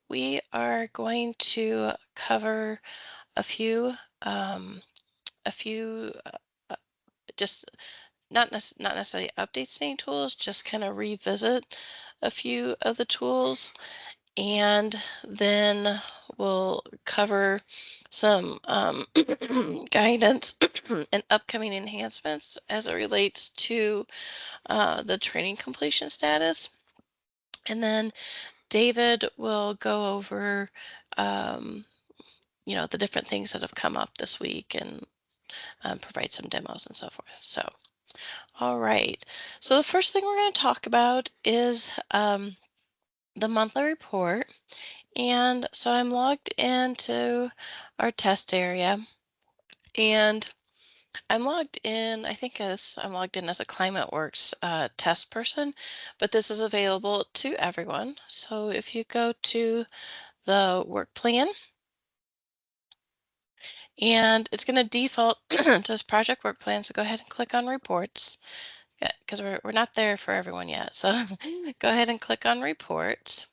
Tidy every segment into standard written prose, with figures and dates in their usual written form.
we are going to cover a few, um, a few, uh, just not necessarily update any tools, just kind of revisit a few of the tools, and then we'll cover some guidance and upcoming enhancements as it relates to the training completion status. And then David will go over, um, the different things that have come up this week and provide some demos and so forth. So, all right. So the first thing we're going to talk about is the monthly report. And so I'm logged into our test area, and I'm logged in, I think as I'm logged in as a ClimateWorks test person, but this is available to everyone. So if you go to the work plan, and it's going to default to this project work plan, so go ahead and click on reports, because we're not there for everyone yet. So go ahead and click on reports.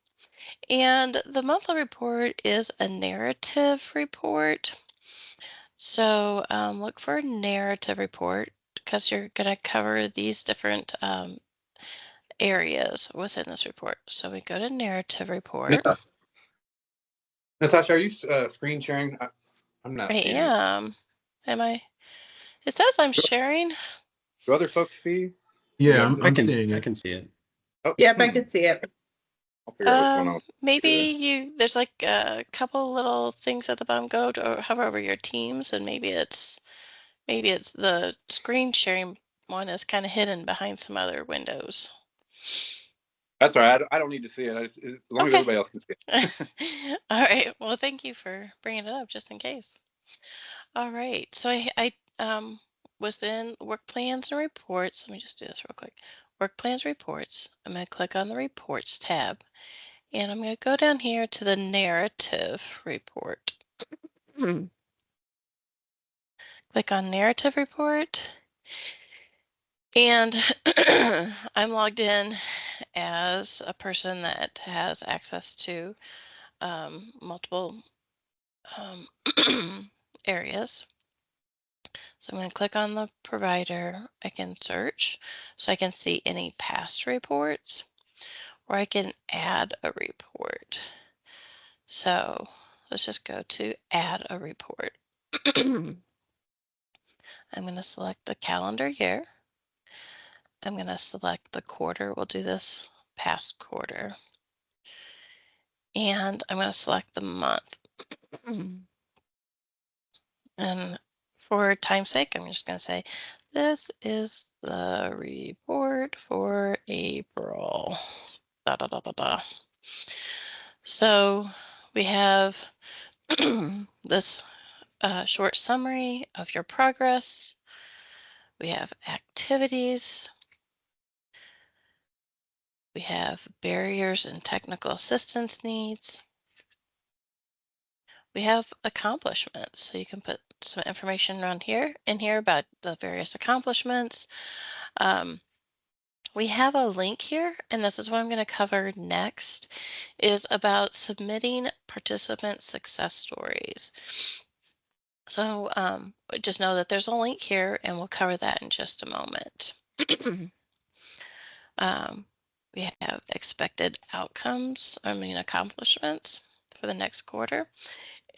And the monthly report is a narrative report. So look for a narrative report because you're going to cover these different areas within this report. So we go to narrative report. Natasha, are you screen sharing? I'm not I seeing it. am. Am I? It says I'm sharing. Do other folks see? Yeah, Yeah. I'm seeing it. I can see it. Oh, Yep, I can see it. I'll figure out what's going on. Maybe there's like a couple little things at the bottom. Go to hover over your teams, and maybe it's the screen sharing one is kind of hidden behind some other windows. That's all right. I don't need to see it. As long as everybody else can see it. All right. Well, thank you for bringing it up just in case. All right. So I was in work plans and reports. Let me just do this real quick. Work plans reports. I'm going to click on the reports tab, and I'm going to go down here to the narrative report. Click on narrative report. And I'm logged in as a person that has access to multiple areas. So I'm going to click on the provider. I can search so I can see any past reports, or I can add a report. So let's just go to add a report. I'm going to select the calendar year. I'm going to select the quarter. We'll do this past quarter. And I'm going to select the month. And for time's sake, I'm just going to say, this is the report for April. Da, da, da, da, da. So we have this short summary of your progress. We have activities. We have barriers and technical assistance needs. We have accomplishments, so you can put some information around here about the various accomplishments. We have a link here, and this is what I'm going to cover next, is about submitting participant success stories. So just know that there's a link here, and we'll cover that in just a moment. We have expected outcomes, accomplishments for the next quarter,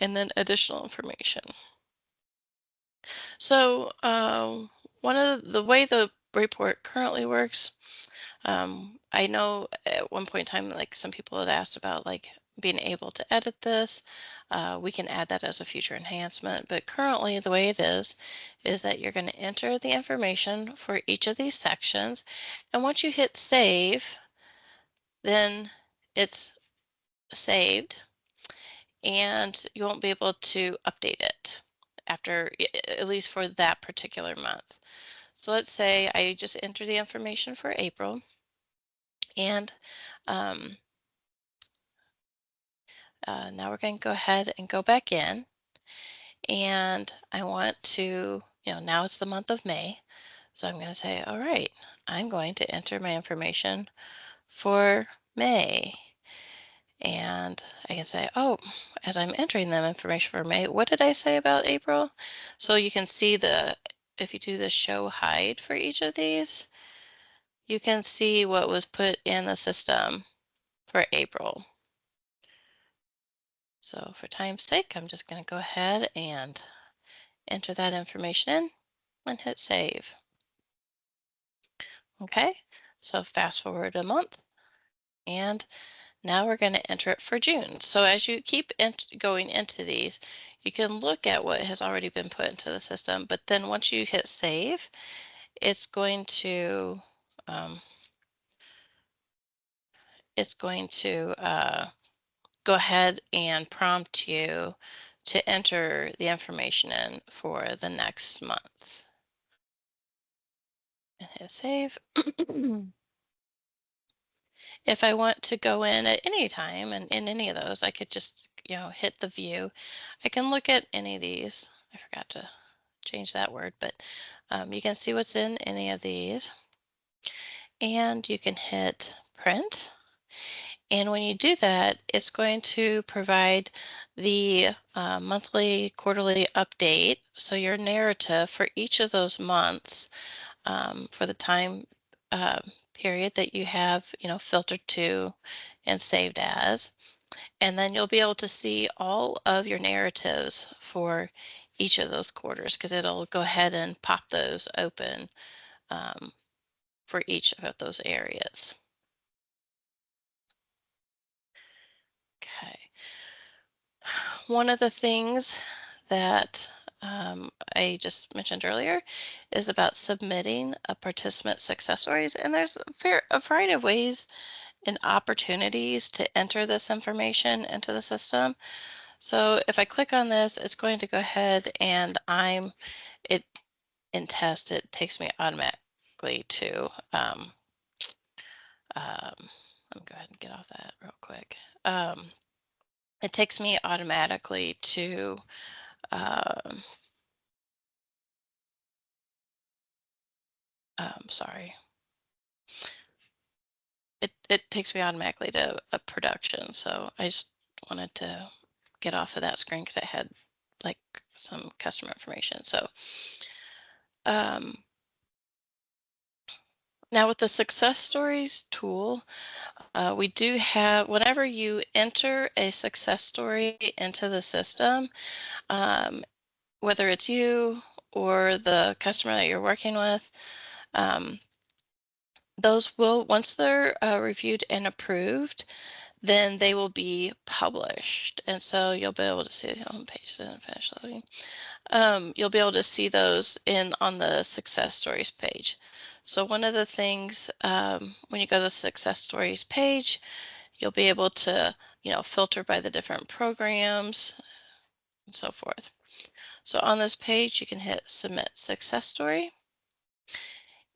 and then additional information. So one of the way the report currently works, I know at one point in time, like some people had asked about like being able to edit this. We can add that as a future enhancement, but currently the way it is that you're going to enter the information for each of these sections, and once you hit save, then it's saved, and you won't be able to update it after, at least for that particular month. So let's say I just enter the information for April, and now we're going to go ahead and go back in, and I want to, now it's the month of May, so I'm going to say, all right, I'm going to enter my information for May. And I can say, oh, as I'm entering them information for May, what did I say about April? So you can see if you do the show hide for each of these, you can see what was put in the system for April. So for time's sake, I'm just going to go ahead and enter that information in and hit save. Okay, so fast forward a month, and now we're going to enter it for June. So as you keep going into these, you can look at what has already been put into the system, but then once you hit save, it's going to um, go ahead and prompt you to enter the information in for the next month. And hit save. If I want to go in at any time and in any of those, I could just, hit the view. I can look at any of these. I forgot to change that word, but you can see what's in any of these. And you can hit print. And when you do that, it's going to provide the monthly, quarterly update. So your narrative for each of those months for the time uh, period that you have, filtered to and saved as. And then you'll be able to see all of your narratives for each of those quarters because it'll go ahead and pop those open um, for each of those areas. Okay. One of the things that I just mentioned earlier is about submitting a participant success stories. And there's a variety of ways and opportunities to enter this information into the system. So if I click on this, it's going to go ahead and it in test, it takes me automatically to, let me go ahead and get off that real quick. It takes me automatically to, um, sorry, it takes me automatically to a production. So I just wanted to get off of that screen because I had like some customer information. So um, now with the success stories tool, we do have, whenever you enter a success story into the system, um, whether it's you or the customer that you're working with, um, those will, once they're reviewed and approved, then they will be published. And so you'll be able to see the home page and finish loading. You'll be able to see those on the success stories page. So one of the things when you go to the success stories page, you'll be able to, filter by the different programs and so forth. So on this page, you can hit submit success story,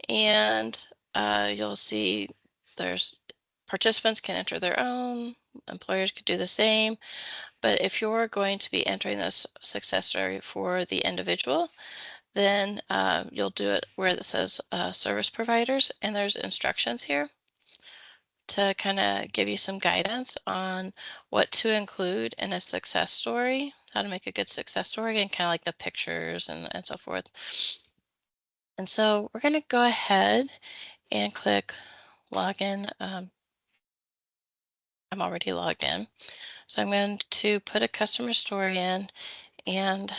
and you'll see there's participants can enter their own, employers could do the same. But if you're going to be entering this success story for the individual, then you'll do it where it says service providers, and there's instructions here to kind of give you some guidance on what to include in a success story, how to make a good success story, and kind of like the pictures and so forth. And so we're going to go ahead and click login. I'm already logged in. So I'm going to put a customer story in, and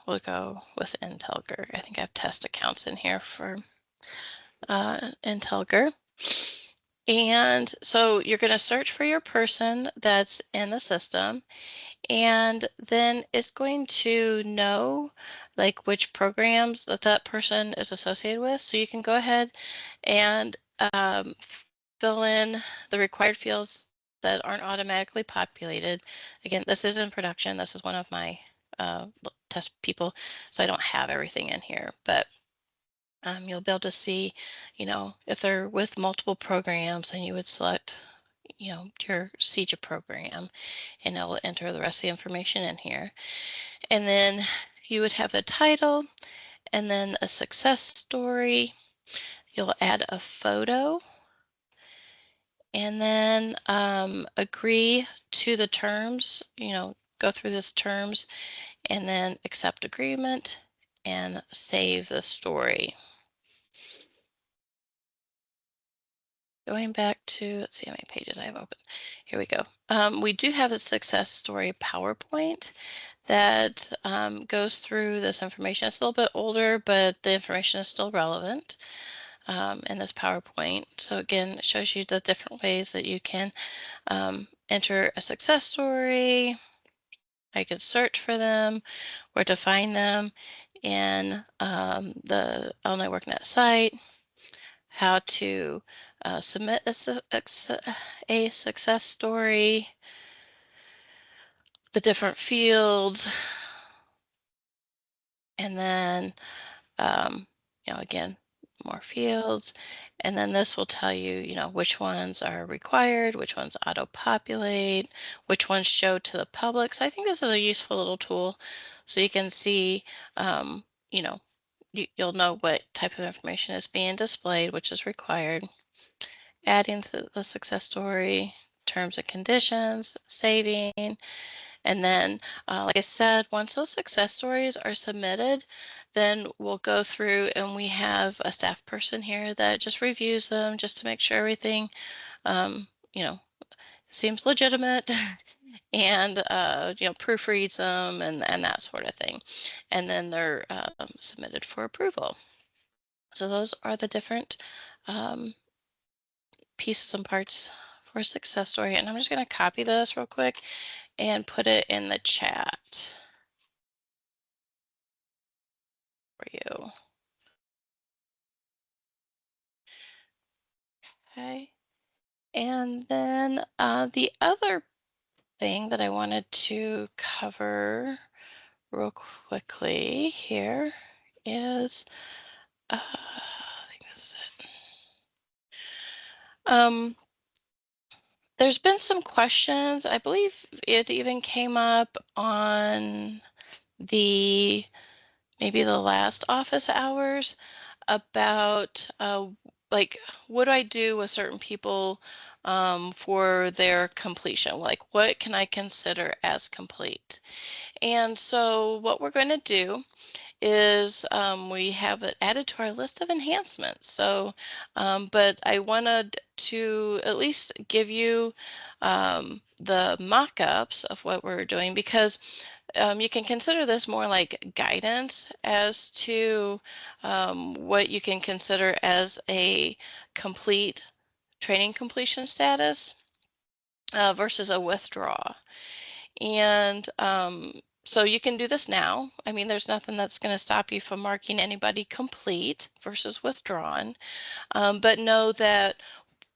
we'll go with Intelger. I think I have test accounts in here for Intelger. And so you're going to search for your person that's in the system, and then it's going to know like which programs that person is associated with. So you can go ahead and fill in the required fields that aren't automatically populated. Again, this is in production. This is one of my test people, so I don't have everything in here, but you'll be able to see, if they're with multiple programs, and you would select, your CEJA program, and it will enter the rest of the information in here. And then you would have a title and then a success story. You'll add a photo, and then agree to the terms, go through this terms, and then accept agreement and save the story. Going back to, let's see how many pages I have open. Here we go. We do have a success story PowerPoint that goes through this information. It's a little bit older, but the information is still relevant in this PowerPoint. So again, it shows you the different ways that you can enter a success story. I could search for them, where to find them in the Illinois WorkNet site, how to submit a success story, the different fields, and then, um, again, more fields. And then this will tell you, which ones are required, which ones auto-populate, which ones show to the public. So I think this is a useful little tool so you can see, you know, you'll know what type of information is being displayed, which is required. Adding to the success story, terms and conditions, saving, and then, like I said, once those success stories are submitted, then we'll go through and we have a staff person here that just reviews them just to make sure everything, um, you know, seems legitimate and, proofreads them and that sort of thing. And then they're submitted for approval. So those are the different um, pieces and parts for a success story. And I'm just going to copy this real quick and put it in the chat for you. Okay. And then the other thing that I wanted to cover real quickly here is, I think this is it. There's been some questions. I believe it even came up on the maybe the last office hours about like what do I do with certain people for their completion? Like what can I consider as complete? And so what we're going to do is we have it added to our list of enhancements. So, but I wanted to at least give you the mock-ups of what we're doing because you can consider this more like guidance as to what you can consider as a complete training completion status versus a withdraw. And so you can do this now. I mean, there's nothing that's going to stop you from marking anybody complete versus withdrawn. But know that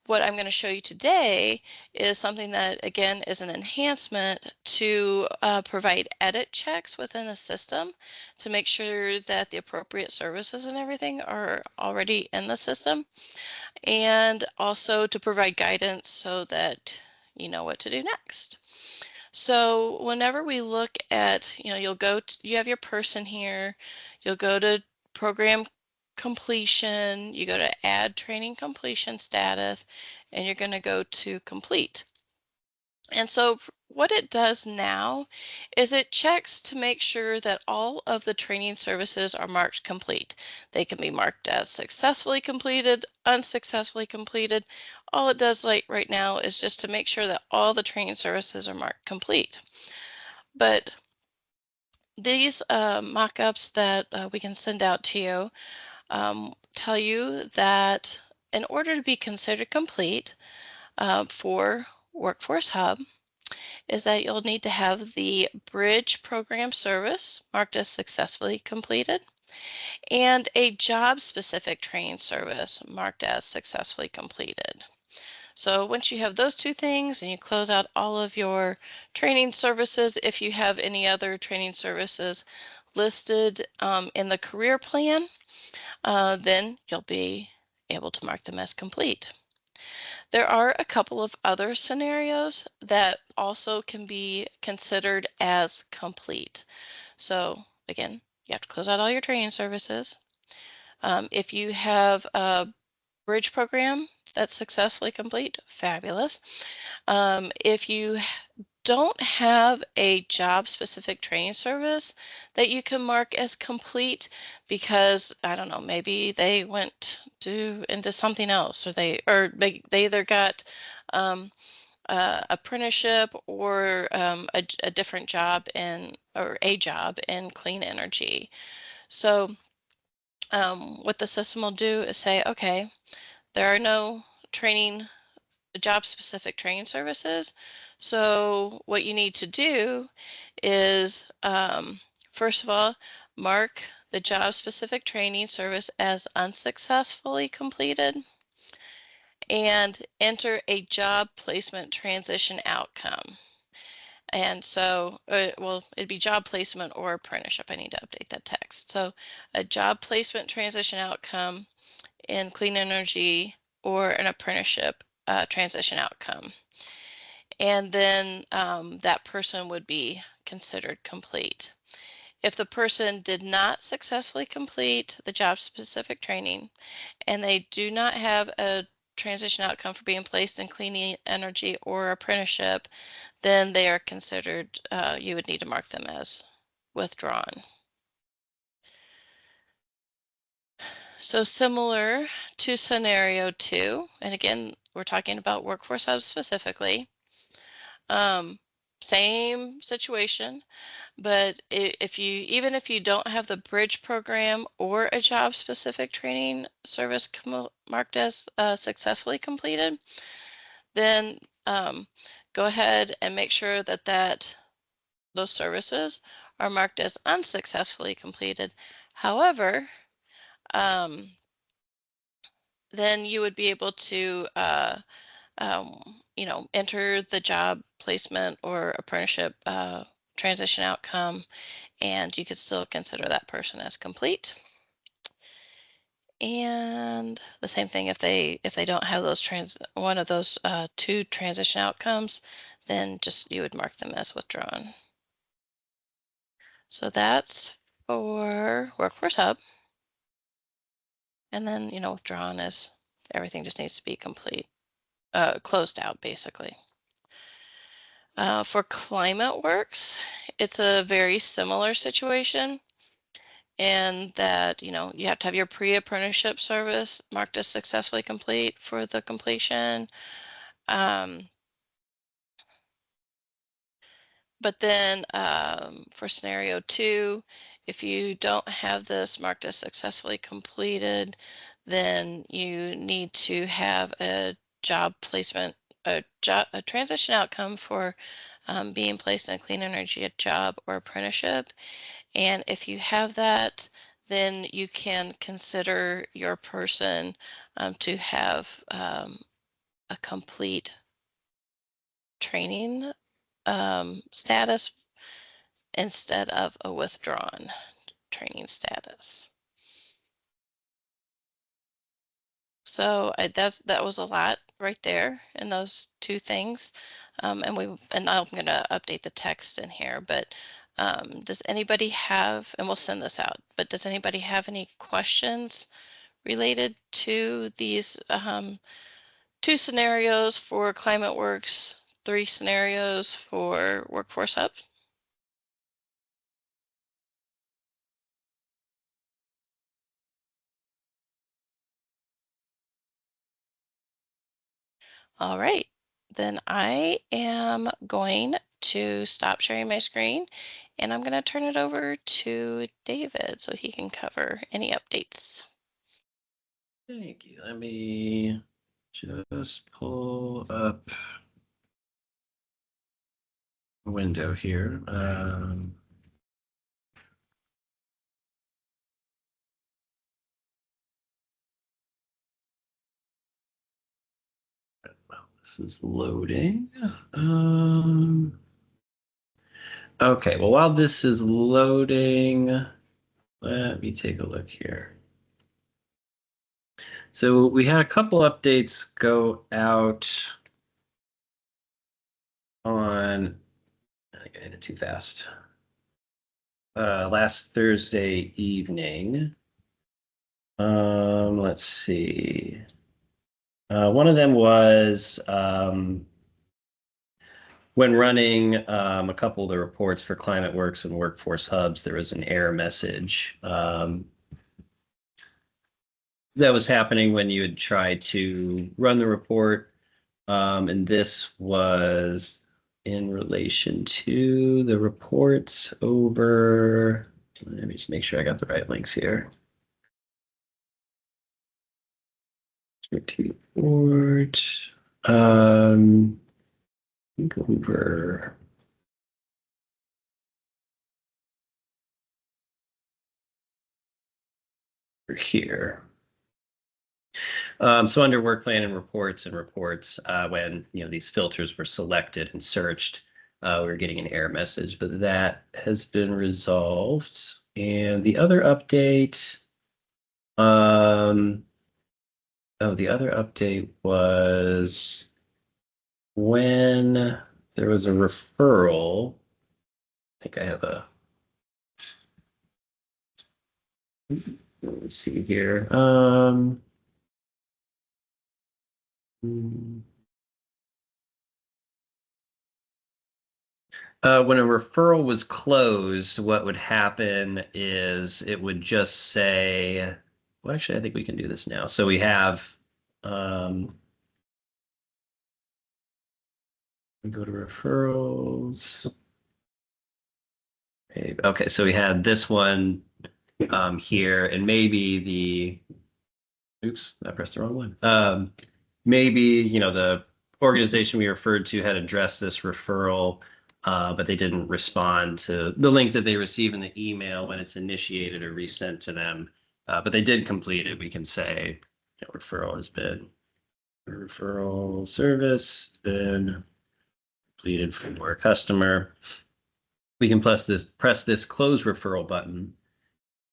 what I'm going to show you today is something that, again, is an enhancement to provide edit checks within the system to make sure that the appropriate services and everything are already in the system, and also to provide guidance so that you know what to do next. So whenever we look at, you have your person here, you'll go to program completion, you go to add training completion status, and you're going to go to complete. And so what it does now is it checks to make sure that all of the training services are marked complete. They can be marked as successfully completed, unsuccessfully completed. All it does right now is just to make sure that all the training services are marked complete. But these mock-ups that we can send out to you tell you that in order to be considered complete for Workforce Hub, is that you'll need to have the Bridge Program Service marked as successfully completed and a job-specific training service marked as successfully completed. So once you have those two things and you close out all of your training services, if you have any other training services listed in the career plan, then you'll be able to mark them as complete. There are a couple of other scenarios that also can be considered as complete. So again, you have to close out all your training services. If you have a bridge program that's successfully complete, fabulous. If you don't have a job-specific training service that you can mark as complete because, I don't know, maybe they went into something else, or they either got apprenticeship or a different job or a job in clean energy. So what the system will do is say, okay, there are no training, job-specific training services. So what you need to do is, first of all, mark the job-specific training service as unsuccessfully completed and enter a job placement transition outcome. And so, well, it'd be job placement or apprenticeship. I need to update that text. So a job placement transition outcome in clean energy or an apprenticeship transition outcome. And then that person would be considered complete. If the person did not successfully complete the job specific training and they do not have a transition outcome for being placed in clean energy or apprenticeship, then they are considered, you would need to mark them as withdrawn. So similar to scenario 2, and again, we're talking about Workforce Hub specifically, um, same situation, but even if you don't have the bridge program or a job specific training service marked as successfully completed, then go ahead and make sure that those services are marked as unsuccessfully completed. However, um, then you would be able to enter the job placement or apprenticeship transition outcome, and you could still consider that person as complete. And the same thing if they don't have one of those two transition outcomes, then just you would mark them as withdrawn. So that's for Workforce Hub. And then, withdrawn is everything just needs to be complete, closed out basically. For ClimateWorks, it's a very similar situation in that, you have to have your pre-apprenticeship service marked as successfully complete for the completion. But then for scenario 2, if you don't have this marked as successfully completed, then you need to have a job placement, a transition outcome for being placed in a clean energy job or apprenticeship. And if you have that, then you can consider your person to have a complete training status instead of a withdrawn training status. So that was a lot right there in those two things. And I'm going to update the text in here, but does anybody have, and we'll send this out, but does anybody have any questions related to these two scenarios for ClimateWorks, 3 scenarios for Workforce Hub? All right, then I am going to stop sharing my screen and I'm going to turn it over to David so he can cover any updates. Thank you. Let me just pull up a window here. This is loading. Okay, well, while this is loading, let me take a look here. So we had a couple updates go out on, I think I did it too fast. Last Thursday evening. Let's see. One of them was when running a couple of the reports for ClimateWorks and Workforce Hubs, there was an error message that was happening when you would try to run the report. And this was in relation to the reports over. Let me just make sure I got the right links here. Report. Go over. Here. So under work plan and reports, when these filters were selected and searched, we were getting an error message, but that has been resolved. And the other update, the other update was when there was a referral. I think I have a. Let's see here. When a referral was closed, what would happen is it would just say, well, actually, I think we can do this now. So we have, we go to referrals. Okay, so we had this one here, and maybe oops, I pressed the wrong one. Maybe, the organization we referred to had addressed this referral, but they didn't respond to the link that they receive in the email when it's initiated or resent to them. But they did complete it. We can say referral service been completed for a customer. We can press this close referral button.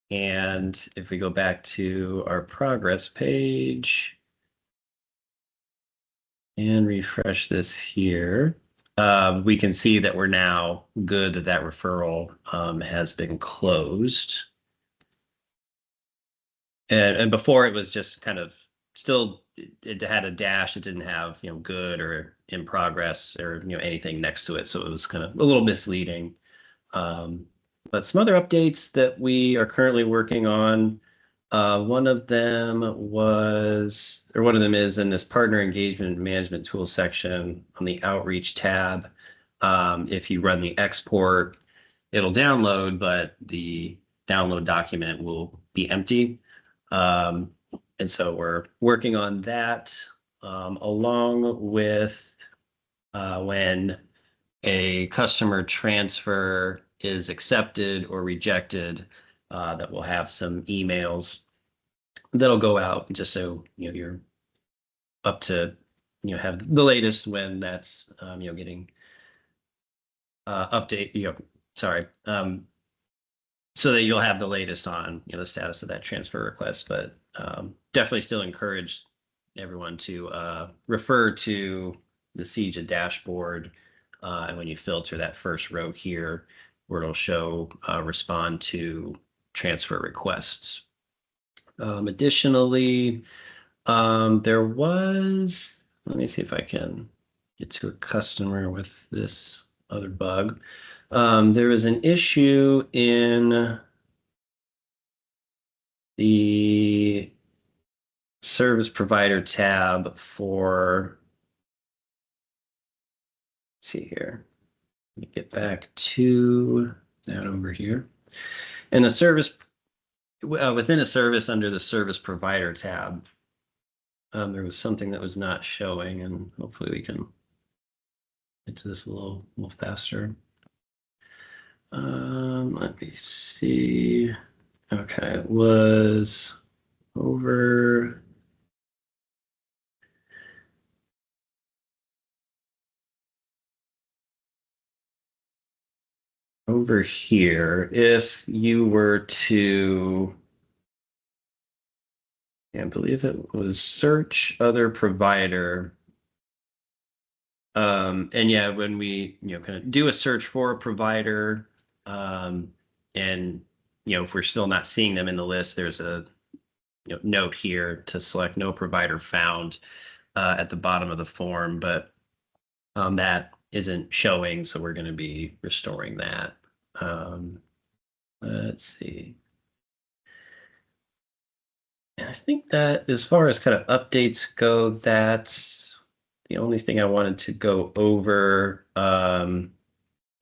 And if we go back to our progress page and refresh this here, we can see that we're now good that referral has been closed. And before it was just kind of still, it had a dash. It didn't have, good or in progress or, anything next to it. So it was kind of a little misleading. But some other updates that we are currently working on. One of them is in this partner engagement management tool section on the outreach tab. If you run the export, it'll download, but the download document will be empty. And so we're working on that along with when a customer transfer is accepted or rejected, that will have some emails that'll go out just so you're up to have the latest when that's getting update sorry so that you'll have the latest on the status of that transfer request. But definitely still encourage everyone to refer to the CEJA dashboard, and when you filter that first row here where it'll show respond to transfer requests. Additionally, there was, let me see if I can get to a customer with this other bug. There was an issue in the service provider tab for, let's see here. Let me get back to that over here. And the service, within a service under the service provider tab, there was something that was not showing, and hopefully we can get to this a little faster. Let me see. Okay, it was over here. If you were to, I believe it was search other provider. And yeah, when we kind of do a search for a provider, and if we're still not seeing them in the list, there's a note here to select no provider found. at the bottom of the form, but that isn't showing, so we're going to be restoring that. Let's see. And I think that as far as kind of updates go, that's the only thing I wanted to go over. I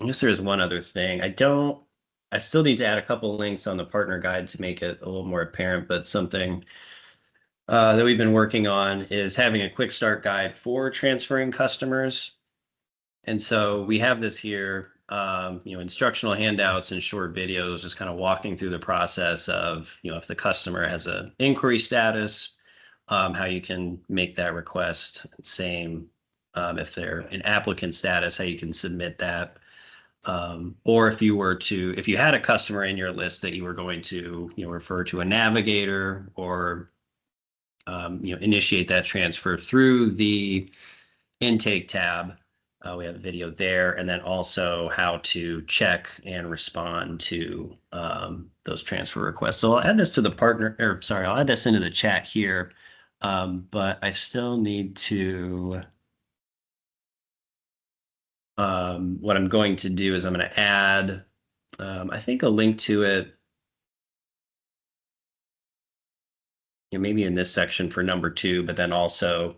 guess there's one other thing. I still need to add a couple links on the partner guide to make it a little more apparent, but something that we've been working on is having a quick start guide for transferring customers. And so we have this here, instructional handouts and short videos, just kind of walking through the process of, if the customer has an inquiry status, how you can make that request. Same if they're an applicant status, how you can submit that. Or if you had a customer in your list that you were going to, refer to a navigator or, initiate that transfer through the intake tab. We have a video there, and then also how to check and respond to those transfer requests. So I'll add this to the I'll add this into the chat here. But I still need to, what I'm going to do is I'm going to add, I think a link to it, maybe in this section for number 2, but then also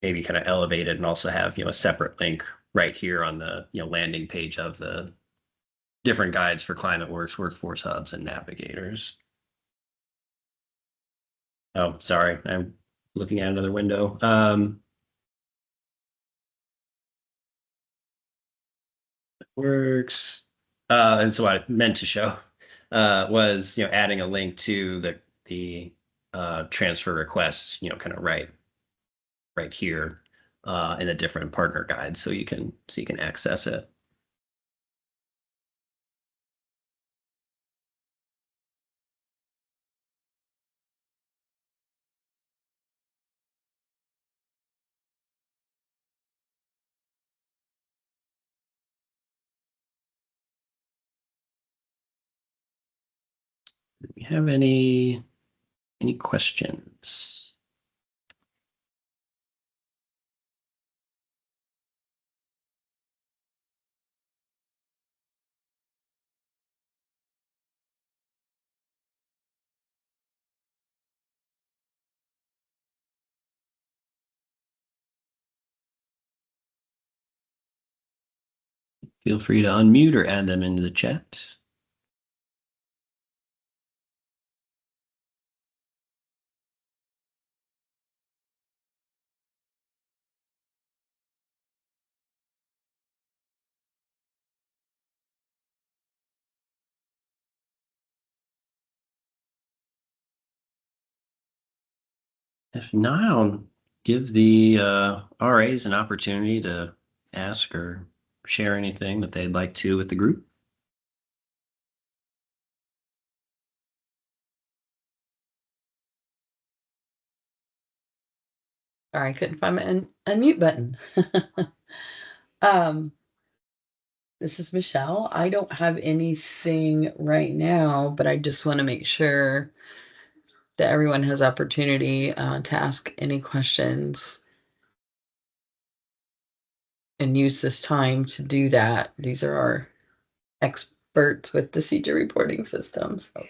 maybe kind of elevate it and also have, a separate link right here on the, landing page of the different guides for ClimateWorks, Workforce Hubs, and Navigators. Oh, sorry, I'm looking at another window. Works. And so what I meant to show was, adding a link to the transfer requests, kind of right here in a different partner guide, so you can access it. Do we have any questions? Feel free to unmute or add them into the chat. If not, I'll give the RAs an opportunity to ask or share anything that they'd like to with the group. Sorry, I couldn't find my unmute button. This is Michelle. I don't have anything right now, but I just want to make sure that everyone has opportunity to ask any questions and use this time to do that. These are our experts with the CEJA reporting system. So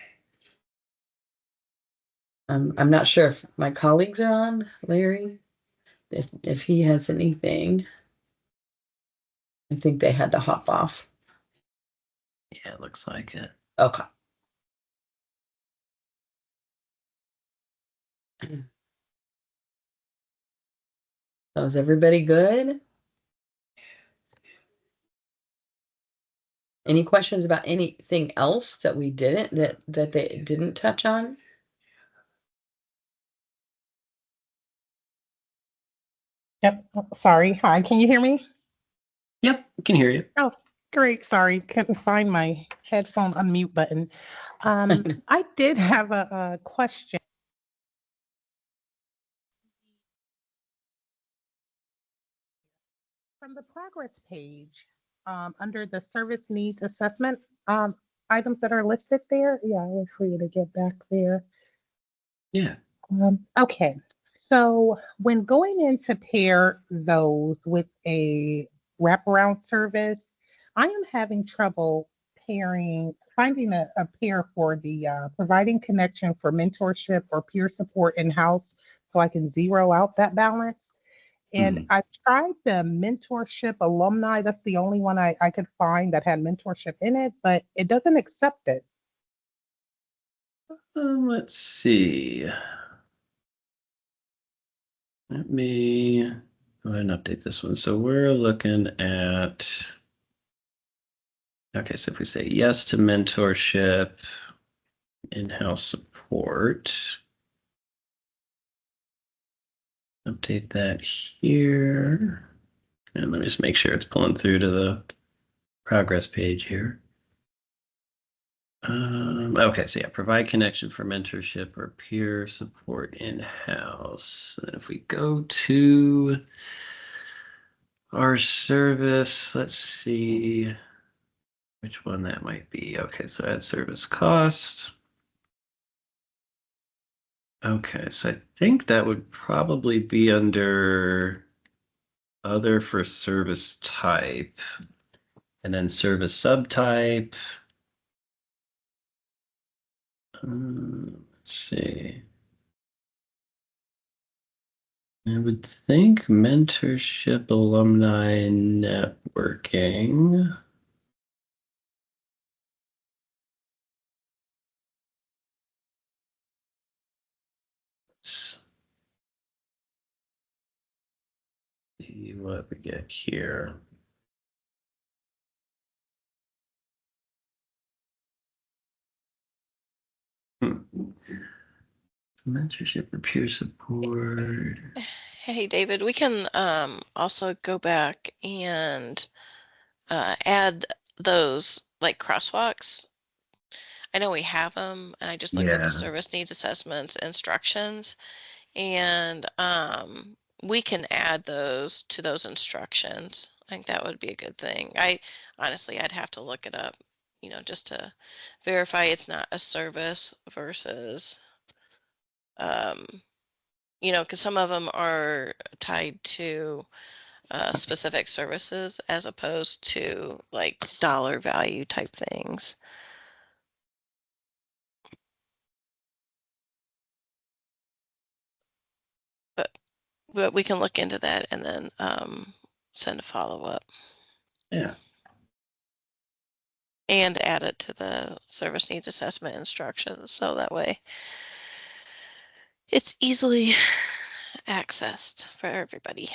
I'm not sure if my colleagues are on, Larry, if he has anything. I think they had to hop off. Yeah, it looks like it. Okay. So is everybody good? Any questions about anything else that we didn't, that they didn't touch on? Yep. Sorry. Hi. Can you hear me? Yep, I can hear you. Oh, great. Sorry. Couldn't find my headphone unmute button. I did have a question. From the progress page, under the service needs assessment, items that are listed there. Yeah, I was free to get back there. Yeah. Okay, so when going in to pair those with a wraparound service, I am having trouble finding a pair for the providing connection for mentorship or peer support in-house so I can zero out that balance. And Hmm. I tried the mentorship alumni. That's the only one I could find that had mentorship in it, but it doesn't accept it. Let's see. Let me go ahead and update this one. So we're looking at, okay, so if we say yes to mentorship, in-house support, update that here. And let me just make sure it's pulling through to the progress page here. Okay, so yeah, provide connection for mentorship or peer support in-house. And if we go to our service, let's see which one that might be. Okay, so add service cost. Okay, so I think that would probably be under other for service type and then service subtype. Let's see. I would think mentorship alumni networking. Let's see what we get here. Mentorship or peer support. Hey, David, we can also go back and add those like crosswalks. I know we have them, and I just looked at the Yeah. service needs assessments instructions, and we can add those to those instructions. I think that would be a good thing. Honestly, I'd have to look it up, just to verify it's not a service versus, um, because some of them are tied to specific services as opposed to like dollar value type things. But we can look into that and then send a follow-up Yeah. and add it to the service needs assessment instructions so that way it's easily accessed for everybody.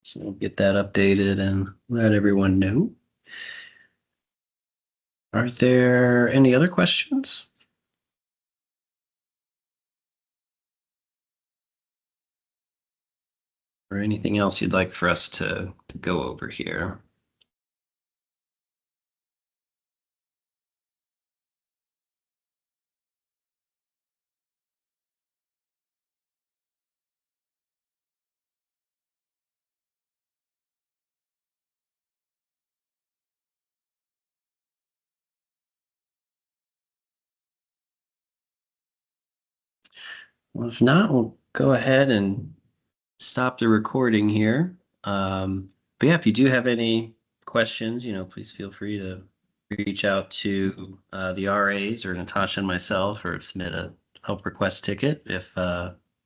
So we'll get that updated and let everyone know. Are there any other questions? Or anything else you'd like for us to go over here? Well, if not, we'll go ahead and stop the recording here. But yeah, if you do have any questions, please feel free to reach out to the RAs or Natasha and myself or submit a help request ticket if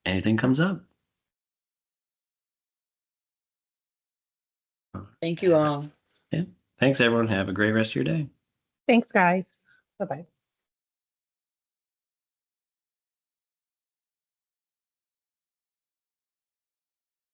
anything comes up. Thank you all. Yeah. Thanks, everyone. Have a great rest of your day. Thanks, guys. Bye-bye.